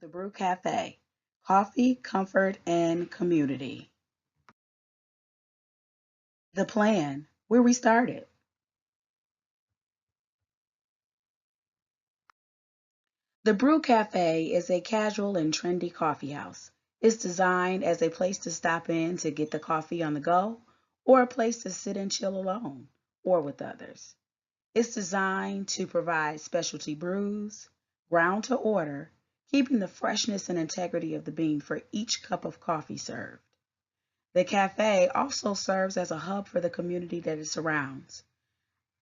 The Brew Cafe, coffee, comfort, and community. The plan, where we started. The Brew Cafe is a casual and trendy coffee house. It's designed as a place to stop in to get the coffee on the go, or a place to sit and chill alone or with others. It's designed to provide specialty brews, ground to order, keeping the freshness and integrity of the bean for each cup of coffee served. The cafe also serves as a hub for the community that it surrounds.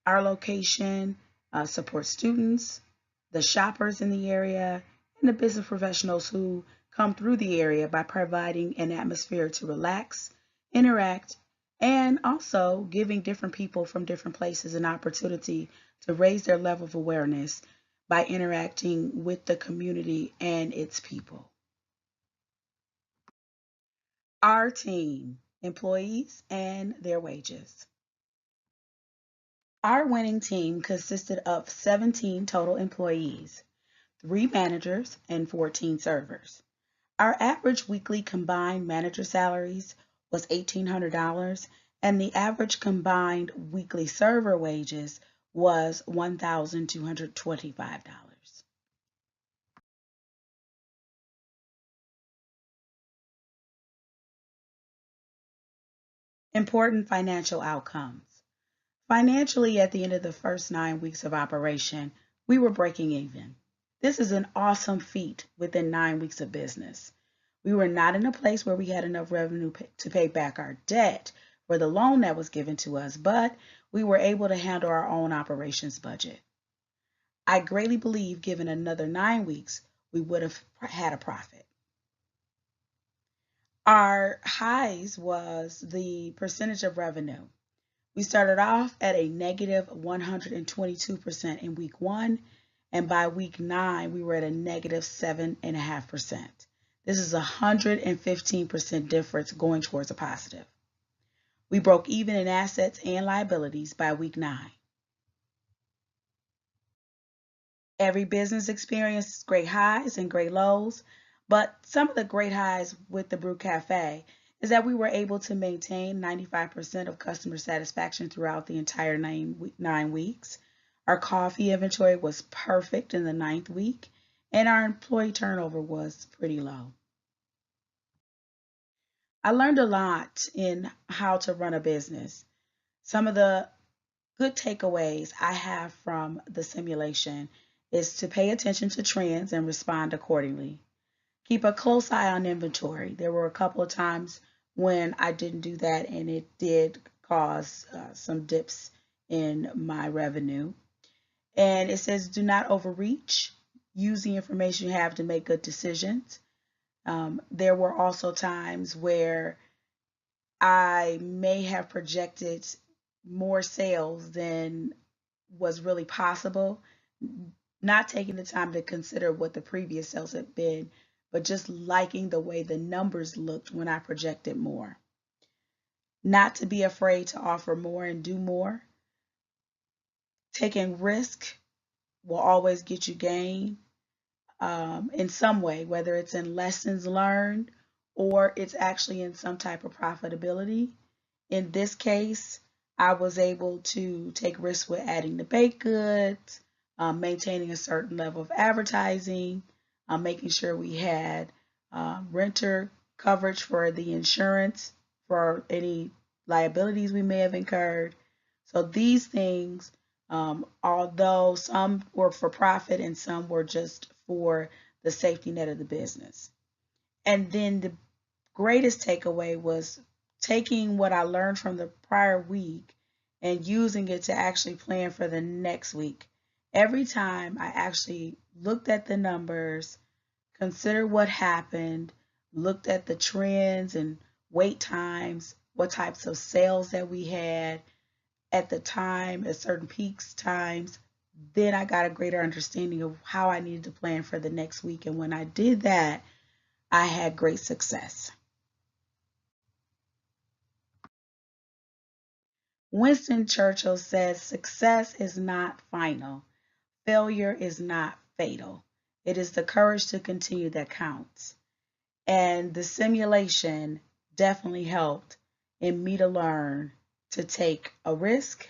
Our location supports students, the shoppers in the area, and the business professionals who come through the area by providing an atmosphere to relax, interact, and also giving different people from different places an opportunity to raise their level of awareness by interacting with the community and its people. Our team, employees, and their wages. Our winning team consisted of 17 total employees, 3 managers, and 14 servers. Our average weekly combined manager salaries was $1,800, and the average combined weekly server wages was $1,225. Important financial outcomes. Financially, at the end of the first 9 weeks of operation, we were breaking even. This is an awesome feat within 9 weeks of business. We were not in a place where we had enough revenue to pay back our debt for the loan that was given to us, but we were able to handle our own operations budget. I greatly believe given another 9 weeks, we would have had a profit. Our highs was the percentage of revenue. We started off at a negative 122% in week 1, and by week 9, we were at a negative 7.5%. This is a 115% difference going towards a positive. We broke even in assets and liabilities by week 9. Every business experiences great highs and great lows, but some of the great highs with the Brew Cafe is that we were able to maintain 95% of customer satisfaction throughout the entire 9 weeks. Our coffee inventory was perfect in the 9th week, and our employee turnover was pretty low. I learned a lot in how to run a business. Some of the good takeaways I have from the simulation is to pay attention to trends and respond accordingly. Keep a close eye on inventory. There were a couple of times when I didn't do that, and it did cause some dips in my revenue. And it says do not overreach. Use the information you have to make good decisions. There were also times where I may have projected more sales than was really possible, not taking the time to consider what the previous sales had been, but just liking the way the numbers looked when I projected more. Not to be afraid to offer more and do more. Taking risk will always get you gain in some way, whether it's in lessons learned or it's actually in some type of profitability. In this case, I was able to take risks with adding the baked goods, maintaining a certain level of advertising, making sure we had renter coverage for the insurance for any liabilities we may have incurred. So these things, although some were for profit and some were just for the safety net of the business. And then the greatest takeaway was taking what I learned from the prior week and using it to actually plan for the next week. Every time I actually looked at the numbers, considered what happened, looked at the trends and wait times, what types of sales that we had at the time, at certain peaks times, then I got a greater understanding of how I needed to plan for the next week. And when I did that, I had great success. Winston Churchill says success is not final, failure is not fatal. It is the courage to continue that counts. And the simulation definitely helped in me to learn to take a risk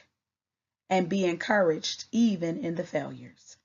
and be encouraged even in the failures.